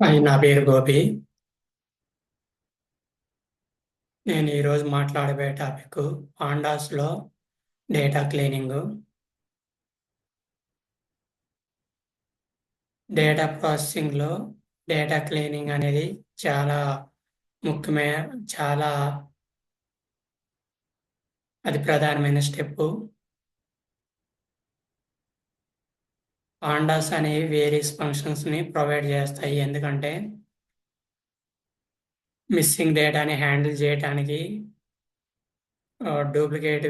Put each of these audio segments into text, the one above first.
నా పేరు గోపి. నేను ఈరోజు మాట్లాడబోయే టాపిక్ పాండాస్‌లో డేటా క్లీనింగు. డేటా ప్రాసెసింగ్‌లో డేటా క్లీనింగ్ అనేది చాలా ముఖ్యమైన చాలా అది ప్రధానమైన స్టెప్పు. పాండాస్ అనేవి వేరియస్ ఫంక్షన్స్‌ని ప్రొవైడ్ చేస్తాయి. ఎందుకంటే మిస్సింగ్ డేటాని హ్యాండిల్ చేయటానికి, డూప్లికేట్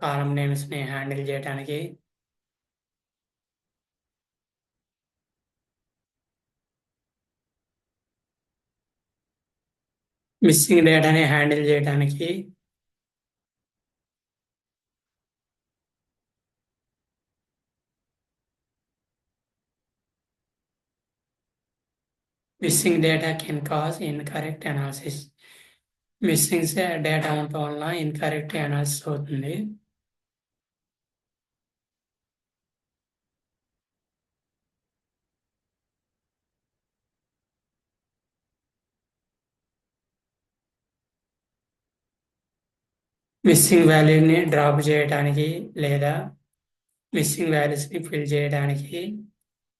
కాలమ్ నేమ్స్‌ని హ్యాండిల్ చేయటానికి, మిస్సింగ్ డేటాని హ్యాండిల్ చేయటానికి missing data can cause incorrect analysis. Missing data ఉండటం వలన ఇన్‌కరెక్ట్ అనాలిసిస్ అవుతుంది. మిస్సింగ్ వాల్యూని డ్రాప్ చేయడానికి లేదా మిస్సింగ్ వాల్యూస్‌ని ఫిల్ చేయడానికి,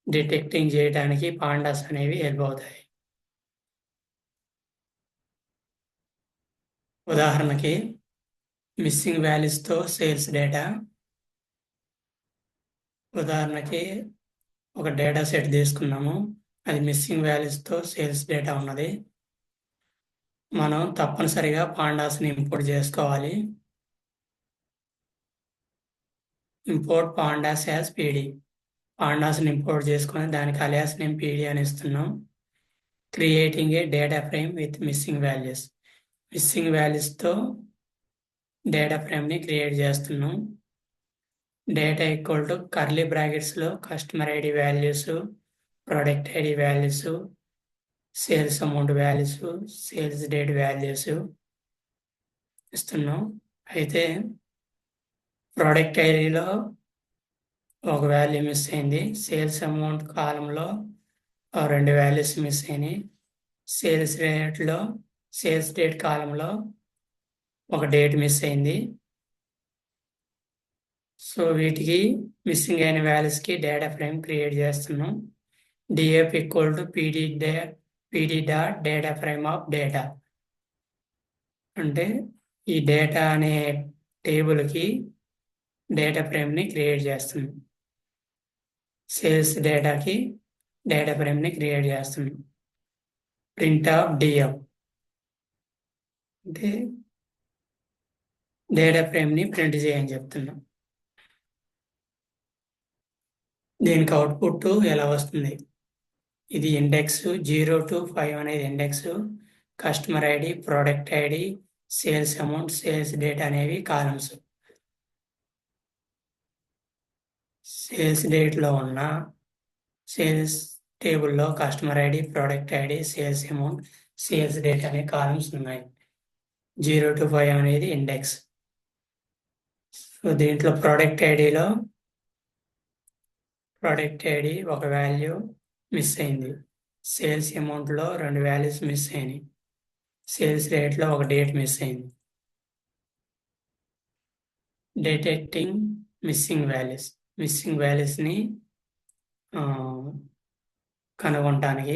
డిటెక్టింగ్ చేయడానికి పాండాస్ అనేవి హెల్ప్ అవుతాయి. ఉదాహరణకి మిస్సింగ్ వాల్యూస్‌తో సేల్స్ డేటా. ఉదాహరణకి ఒక డేటా సెట్ తీసుకున్నాము. అది మిస్సింగ్ వాల్యూస్‌తో సేల్స్ డేటా ఉన్నది. మనం తప్పనిసరిగా పాండాస్‌ని ఇంపోర్ట్ చేసుకోవాలి. Import pandas as PD. పాండాస్‌ని ఇంపోర్ట్ చేసుకొని దానికి అలియాస్ నేమ్ పీడీ అని ఇస్తున్నాం. Creating a data frame with missing values. Missing వాల్యూస్‌తో డేటా ఫ్రేమ్‌ని క్రియేట్ చేస్తున్నాం. డేటా ఈక్వల్ టు కర్లీ బ్రాకెట్స్‌లో customer ID values, product ID values, sales amount values, sales date values ఇస్తున్నాం. అయితే ప్రొడక్ట్ ఐడిలో ఒక వాల్యూ మిస్ అయింది. సేల్స్ అమౌంట్ కాలంలో 2 వాల్యూస్ మిస్ అయినాయి. సేల్స్ రేట్లో సేల్స్ డేట్ కాలంలో ఒక డేట్ మిస్ అయింది. సో వీటికి మిస్సింగ్ అయిన వాల్యూస్కి డేటా ఫ్రేమ్ క్రియేట్ చేస్తున్నాం. DF equal to PD dot data frame of data. అంటే ఈ డేటా అనే టేబుల్కి డేటా ఫ్రేమ్ని క్రియేట్ చేస్తున్నాం. సేల్స్ డేటాకి డేటా ఫ్రేమ్ని క్రియేట్ చేస్తున్నాం. ప్రింట్ ఆఫ్ డిఎఫ్ అంటే డేటా ఫ్రేమ్ని ప్రింట్ చేయని చెప్తున్నాం. దీనికి అవుట్పుట్ ఎలా వస్తుంది? ఇది ఇండెక్స్ 0 to 5 అనేది index. Customer ID, product ID, sales amount, sales date అనేవి కాలమ్స్. సేల్స్ డేట్లో ఉన్న సేల్స్ టేబుల్లో customer ID, product ID, sales amount, sales date అనే కాలమ్స్ ఉన్నాయి. 0 to 5 అనేది ఇండెక్స్. సో దీంట్లో ప్రొడక్ట్ ఐడిలో ప్రొడక్ట్ ఐడి ఒక వాల్యూ మిస్ అయింది. సేల్స్ అమౌంట్లో 2 వాల్యూస్ మిస్ అయినాయి. సేల్స్ రేట్లో ఒక డేట్ మిస్ అయింది. Detecting missing values. మిస్సింగ్ వాల్యూస్ని కనుగొనటానికి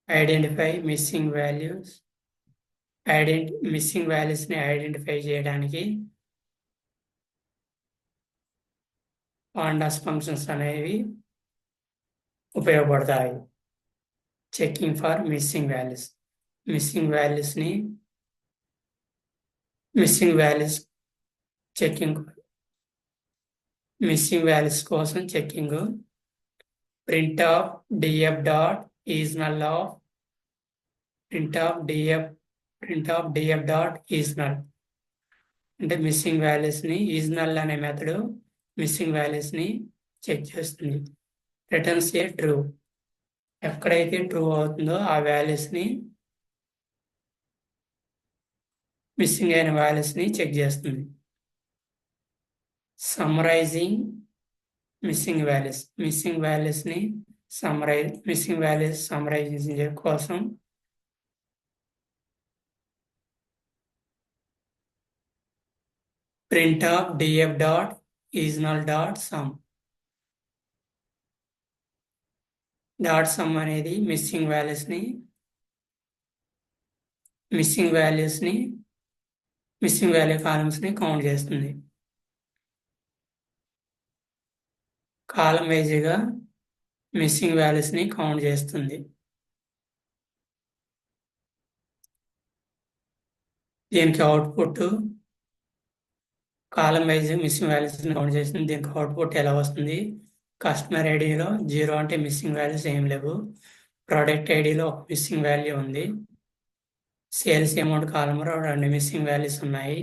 ఐడెంటిఫై మిస్సింగ్ వాల్యూస్. మిస్సింగ్ వాల్యూస్ని ఐడెంటిఫై చేయడానికి పాండాస్ ఫంక్షన్స్ అనేవి ఉపయోగపడతాయి. Checking for missing values. Missing వాల్యూస్ని missing values checking missing values కోసం checking. Print of DF dot is null of print of DF dot is null. అంటే missing వాల్యూస్ని is null అనే method missing వాల్యూస్ని check చేస్తుంది. Returns a true. ఎక్కడైతే true అవుతుందో ఆ వాల్యూస్ని మిస్సింగ్ అయిన వాల్యూస్ని చెక్ చేస్తుంది. సమ్మరైజింగ్ మిస్సింగ్ వాల్యూస్ని మిస్సింగ్ వాల్యూస్ సమరైజ్ కోసం print of df dot is null dot some. Dot sum అనేది మిస్సింగ్ వాల్యూ కాలమ్స్ని కౌంట్ చేస్తుంది. కాలం వైజ్గా మిస్సింగ్ వాల్యూస్ని కౌంట్ చేస్తుంది. దీనికి అవుట్పుట్ కాలం వైజ్ మిస్సింగ్ వాల్యూస్ని కౌంట్ చేస్తుంది. దీనికి అవుట్పుట్ ఎలా వస్తుంది? కస్టమర్ ఐడిలో 0 అంటే మిస్సింగ్ వాల్యూస్ ఏం లేవు. ప్రోడక్ట్ ఐడిలో ఒక మిస్సింగ్ వాల్యూ ఉంది. సేల్స్ అమౌంట్ కాలంలో 2 మిస్సింగ్ వాల్యూస్ ఉన్నాయి.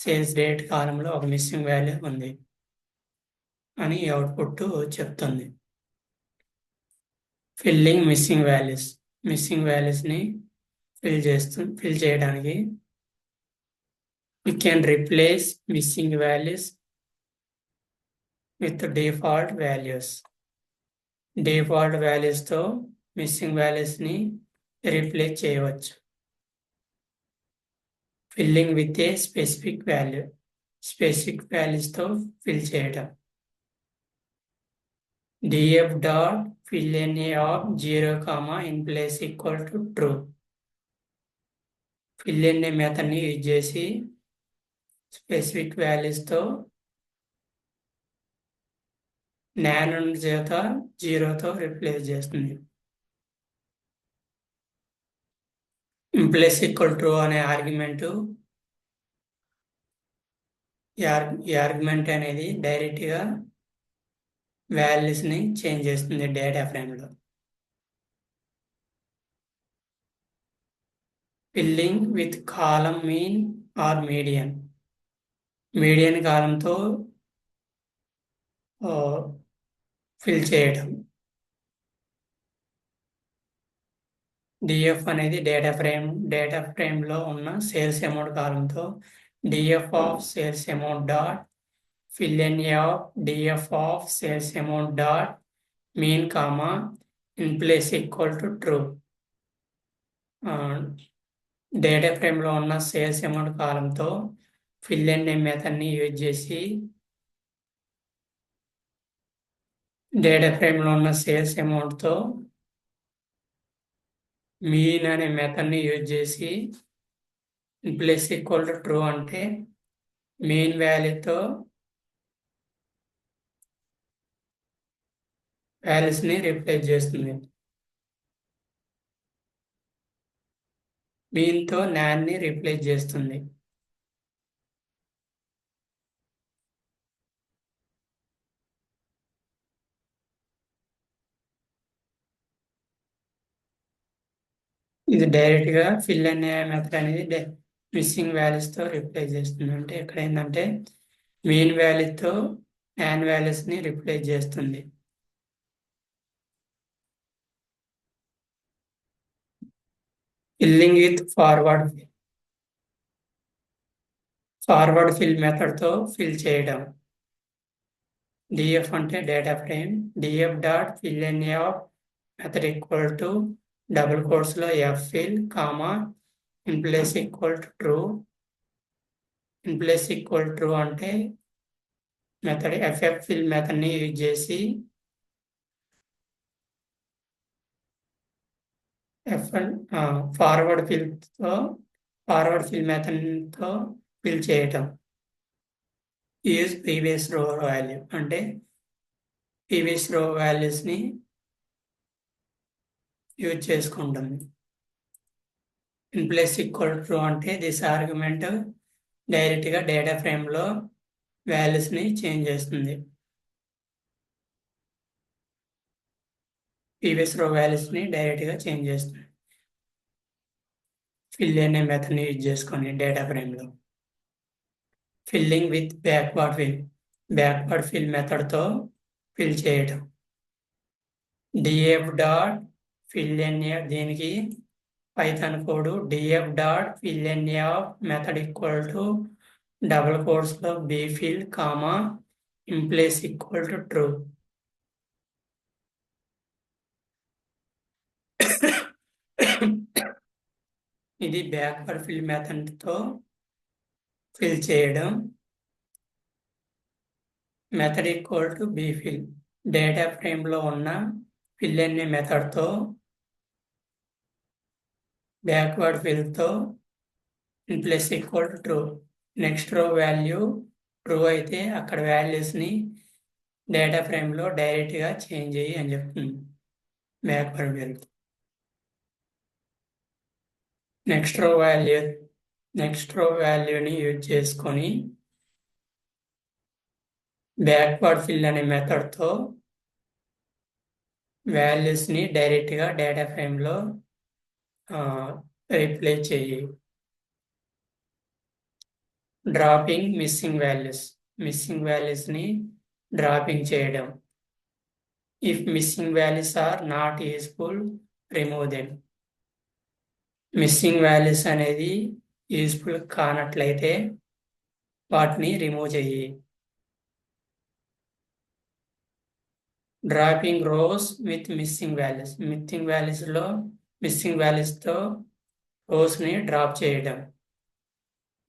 సేల్స్ డేట్ కాలంలో ఒక మిస్సింగ్ వాల్యూ ఉంది అని అవుట్పుట్ చెప్తుంది. ఫిల్లింగ్ మిస్సింగ్ వాల్యూస్ని ఫిల్ చేయడానికి we can replace missing values with default values. Default values తో మిస్సింగ్ వాల్యూస్ని రీప్లేస్ చేయవచ్చు. ఫిల్లింగ్ విత్ ఏ స్పెసిఫిక్ వాల్యూస్తో ఫిల్ చేయడం. df dot fill_na of 0, in place equal to true. fill_na మెథడ్ని use చేసి specific వాల్యూస్తో నాన్ చేత 0తో రిప్లేస్ చేస్తుంది. ఇంప్లెస్ ఈక్వల్ ట్రూ అనే ఆర్గ్యుమెంట్ ఈ ఆర్గ్యుమెంట్ అనేది డైరెక్ట్గా వాల్యూస్ని చేంజ్ చేస్తుంది డేటా ఫ్రేమ్లో. Filling with column mean or median కాలంతో ఫిల్ చేయడం. డిఎఫ్ అనేది డేటా ఫ్రేమ్లో ఉన్న సేల్స్ అమౌంట్ కాలంతో DF of sales amount dot fill_na of DF of sales amount dot mean in place equal to true. Data ఫ్రేమ్లో ఉన్న sales amount కాలంతో fill_na మెథడ్ని యూజ్ చేసి డేటా ఫ్రేమ్లో ఉన్న సేల్స్ అమౌంట్తో మీన్ అనే మెథడ్ని యూజ్ చేసి ప్లస్ ఈక్వల్ టు ట్రూ అంటే మెయిన్ వాల్యూతో వాల్యూస్ని రీప్లేస్ చేస్తుంది. మీన్తో నాన్ని రీప్లేస్ చేస్తుంది. ఇది డైరెక్ట్గా fill_na మెథడ్ అనేది మిస్సింగ్ వాల్యూస్తో రీప్లేస్ చేస్తుంది. అంటే ఇక్కడ ఏంటంటే మెయిన్ వాల్యూతో నాన్ వాల్యూస్ని రీప్లేస్ చేస్తుంది. ఫిల్లింగ్ విత్ ఫార్వర్డ్ ఫిల్ మెథడ్తో ఫిల్ చేయడం. డిఎఫ్ అంటే data frame. DF dot fill_na of method equal to double కోట్స్లో fill, in place equal to true. In place equal true అంటే మెథడ్ fill మెథడ్ని use చేసి forward fill మెథడ్తో fill చేయటం. Use previous row value అంటే previous row వాల్యూస్ని use చేసుకుంటుంది. In place equal true అంటే దిస్ ఆర్గ్యుమెంట్ డైరెక్ట్గా డేటా ఫ్రేమ్లో వాల్యూస్ని చేంజ్ చేస్తుంది. ప్రీవియస్ రో వాల్యూస్ని డైరెక్ట్గా చేంజ్ చేస్తుంది. fill_na మెథడ్ని యూజ్ చేసుకొని డేటా ఫ్రేమ్లో. ఫిల్లింగ్ విత్ బ్యాక్వర్డ్ ఫిల్ మెథడ్తో ఫిల్ చేయటం. డిఎఫ్ డాట్ fill_na దీనికి Python code DF dot fill_na of method equal to double కోట్స్లో bfill, in place equal to true. ఇది బ్యాక్వర్డ్ ఫిల్ మెథడ్తో ఫిల్ చేయడం. Method equal to B fill. Data ఫ్రేమ్లో ఉన్న fill అనే మెథడ్తో బ్యాక్వర్డ్ ఫిల్తో in plus equal to true. Next row value true అయితే అక్కడ వాల్యూస్ని డేటా ఫ్రేమ్లో డైరెక్ట్గా చేంజ్ చేయి అని చెప్తుంది బ్యాక్వర్డ్ ఫిల్. నెక్స్ట్ రో వాల్యూని యూజ్ చేసుకొని బ్యాక్వర్డ్ ఫిల్ అనే మెథడ్తో వాల్యూస్ని డైరెక్ట్గా డేటా ఫ్రేమ్లో రీప్లేస్ చేయి. డ్రాపింగ్ మిస్సింగ్ వాల్యూస్ని డ్రాపింగ్ చేయడం. If missing values are not useful, remove them. Missing values అనేది యూస్ఫుల్ కానట్లయితే వాటిని రిమూవ్ చెయ్యి. డ్రాపింగ్ రోస్ విత్ మిస్సింగ్ వాల్యూస్తో రోస్ని డ్రాప్ చేయడం.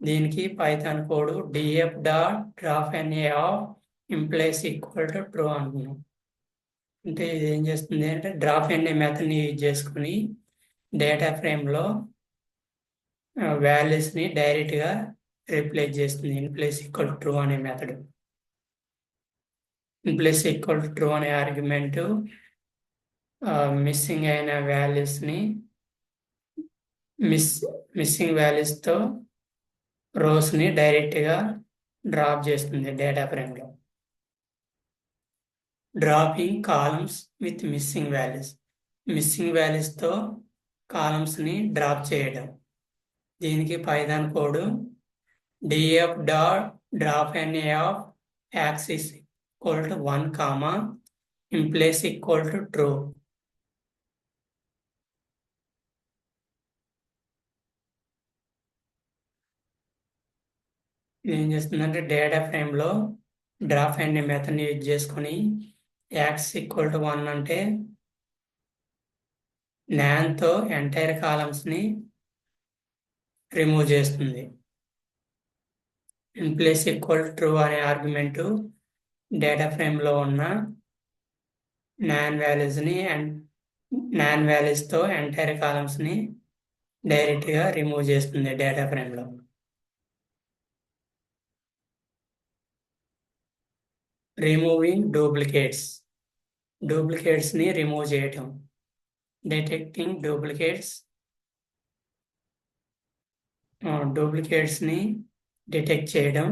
దీనికి Python code df.dropNA of inplace equal to true అంటున్నాం. అంటే ఇది ఏం చేస్తుంది అంటే డ్రాప్NA మెథడ్ని యూజ్ చేసుకుని డేటా ఫ్రేమ్లో వాల్యూస్ని డైరెక్ట్గా రీప్లేస్ చేస్తుంది ఇన్ప్లేస్ ఈక్వల్ ట్రూ అనే మెథడ్. ఇన్ప్లేస్ ఈక్వల్ ట్రూ అనే ఆర్గ్యుమెంట్ మిస్సింగ్ అయిన వాల్యూస్ని మిస్సింగ్ వాల్యూస్తో రోస్ని డైరెక్ట్గా డ్రాప్ చేస్తుంది డేటా ఫ్రేమ్లో. డ్రాపింగ్ కాలమ్స్ విత్ మిస్సింగ్ వాల్యూస్తో కాలమ్స్ని డ్రాప్ చేయడం. దీనికి Python code df.dropNA of axis equal to 1, inplace equal to true. ఇది ఏం చేస్తుందంటే డేటా ఫ్రేమ్లో డ్రాప్NA మెథడ్ని యూజ్ చేసుకొని యాక్సిస్ ఈక్వల్ టు 1 అంటే నాన్తో ఎంటైర్ కాలమ్స్ని రిమూవ్ చేస్తుంది. ఇన్ప్లేస్ ఈక్వల్ ట్రూ అనే ఆర్గ్యుమెంటు డేటా ఫ్రేమ్లో ఉన్న నాన్ వాల్యూస్తో ఎంటైర్ కాలమ్స్ని డైరెక్ట్గా రిమూవ్ చేస్తుంది డేటా ఫ్రేమ్లో. రిమూవింగ్ డూప్లికేట్స్ని రిమూవ్ చేయటం. డిటెక్టింగ్ డూప్లికేట్స్ని డిటెక్ట్ చేయడం.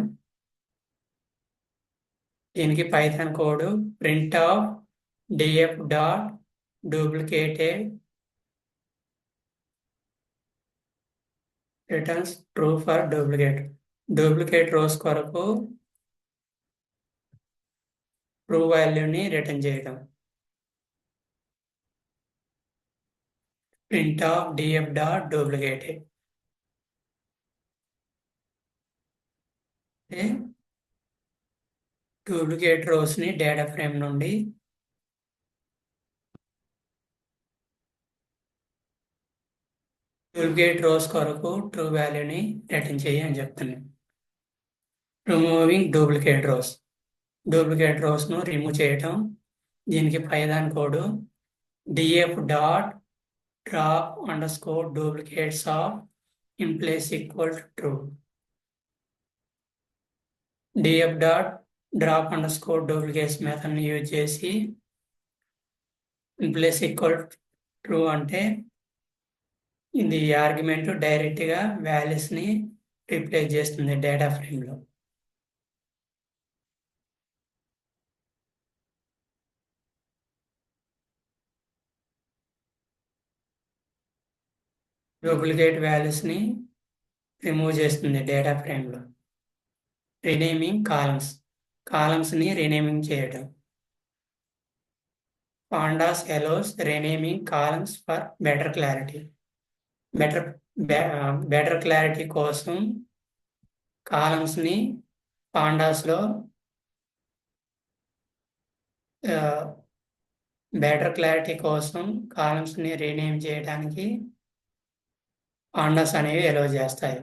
దీనికి Python code print of df.duplicated returns true for duplicate rows కొరకు ట్రూ వాల్యూని రిటర్న్ చేయడం. ప్రింట్ ఆఫ్ df.duplicated డూప్లికేట్ రోస్ని డేటా ఫ్రేమ్ నుండి డూప్లికేట్ రోస్ కొరకు ట్రూ వాల్యూని రిటర్న్ చేయి అని చెప్తున్నాను. రిమూవింగ్ డూప్లికేట్ రోస్ను రిమూవ్ చేయటం. దీనికి Python code df.drop_duplicates of inplace equal to true. df.drop_duplicates మెథడ్ని యూజ్ చేసి ఇంప్లేస్ ఈక్వల్ ట్రూ అంటే ఇది ఆర్గ్యుమెంట్ డైరెక్ట్గా వాల్యూస్ని రీప్లేస్ చేస్తుంది డేటా ఫ్రేమ్లో. డూప్లికేట్ వాల్యూస్ని రిమూవ్ చేస్తుంది డేటా ఫ్రేమ్లో. రీనేమింగ్ కాలమ్స్ని రీనేమింగ్ చేయడం. Pandas allows renaming columns for better clarity. Better clarity కోసం కాలమ్స్ని పాండాస్లో బెటర్ క్లారిటీ కోసం కాలమ్స్ని రీనేమ్ చేయడానికి పాండాస్ అనేవి ఎలో చేస్తాయి.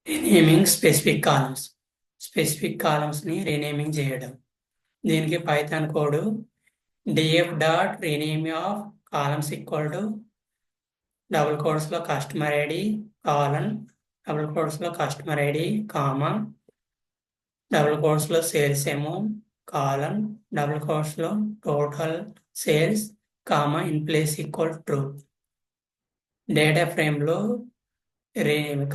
రీనేమింగ్ స్పెసిఫిక్ కాలమ్స్ని రీనేమింగ్ చేయడం. దీనికి Python code df.rename of columns equal to double కోట్స్లో కస్టమర్ ఐడి కాలన్ డబుల్ కోట్స్లో కస్టమర్ ఐడి కామా డబుల్ కోట్స్లో సేల్స్ అమౌంట్ కాలన్ డబుల్ కోట్స్లో total sales comma in place equal true. Data ఫ్రేమ్లో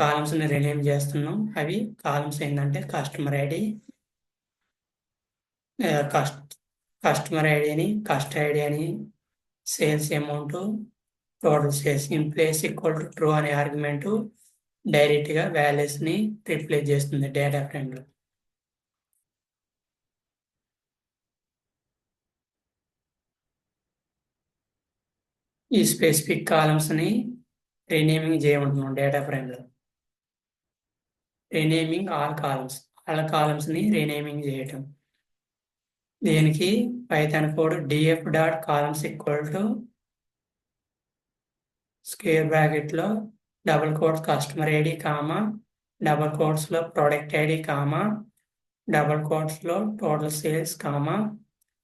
కాలమ్స్ని rename చేస్తున్నాం. అవి కాలమ్స్ ఏంటంటే కస్టమర్ ఐడి, కస్టమర్ ఐడి అని, sales amount, total sales in place equal to true అనే argument డైరెక్ట్గా వాల్యూస్ని రిప్లేస్ చేస్తుంది డేటా ఫ్రేమ్లో. ఈ స్పెసిఫిక్ కాలమ్స్ని రీనేమింగ్ చేయమంటున్నాం డేటా ఫ్రేమ్లో. రీనేమింగ్ ఆల్ కాలమ్స్ని రీనేమింగ్ చేయటం. దీనికి Python code df.columns equal to square బ్రాకెట్లో double quotes customer ID comma double కోట్స్లో ప్రోడక్ట్ ఐడి కామా డబుల్ కోట్స్లో టోటల్ సేల్స్ కామా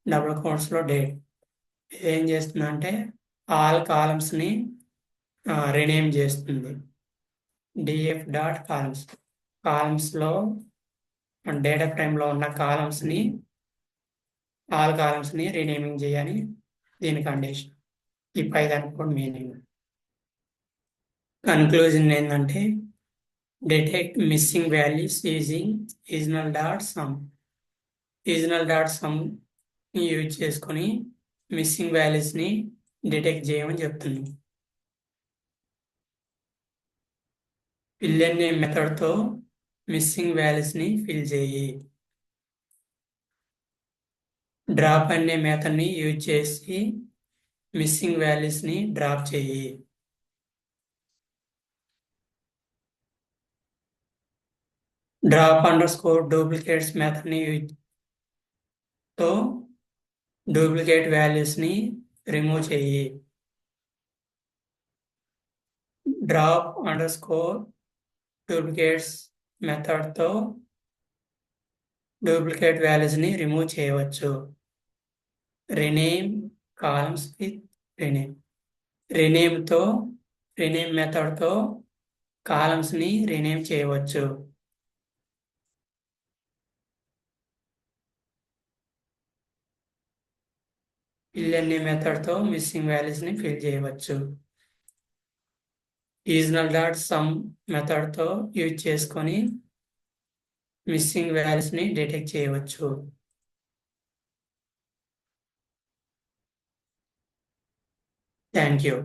డబుల్ కోట్స్లో డేట్. ఏం చేస్తుందంటే ఆల్ కాలమ్స్ని రీనేమ్ చేస్తుంది. df.columns కాలమ్స్లో డేటా ఫ్రేమ్లో ఉన్న కాలమ్స్ని ఆల్ కాలమ్స్ని రీనేమింగ్ చేయాలి. దీని కండిషన్. ఈ పైథాన్ కోడ్ మీనింగ్. కన్క్లూజన్ ఏంటంటే detect missing values using seasonal.sum. seasonal.sumని యూజ్ చేసుకొని మిస్సింగ్ వాల్యూస్ని డిటెక్ట్ చేయమని చెప్తున్నాం. ఫిల్ అనే మెథడ్తో మిస్సింగ్ వాల్యూస్ని ఫిల్ చేయి. డ్రాప్ అనే మెథడ్ని యూజ్ చేసి మిస్సింగ్ వాల్యూస్ని డ్రాప్ చేయి. డ్రాప్ అండర్స్కోర్ డూప్లికేట్స్ మెథడ్ని యూజ్తో డూప్లికేట్ వాల్యూస్ని రిమూవ్ చేయి. డ్రాప్ అండర్స్కోర్ డూప్లికేట్స్ మెథడ్తో డూప్లికేట్ వాల్యూస్ని రిమూవ్ చేయవచ్చు. రీనేమ్ కాలమ్స్ విత్ రీనేమ్ మెథడ్తో కాలమ్స్ని రీనేమ్ చేయవచ్చు. ఫిల్ అనే మెథడ్తో మిస్సింగ్ వాల్యూస్ని ఫిల్ చేయవచ్చు. seasonal.sum మెథడ్తో యూజ్ చేసుకొని మిస్సింగ్ వాల్యూస్ని డిటెక్ట్ చేయవచ్చు. Thank you.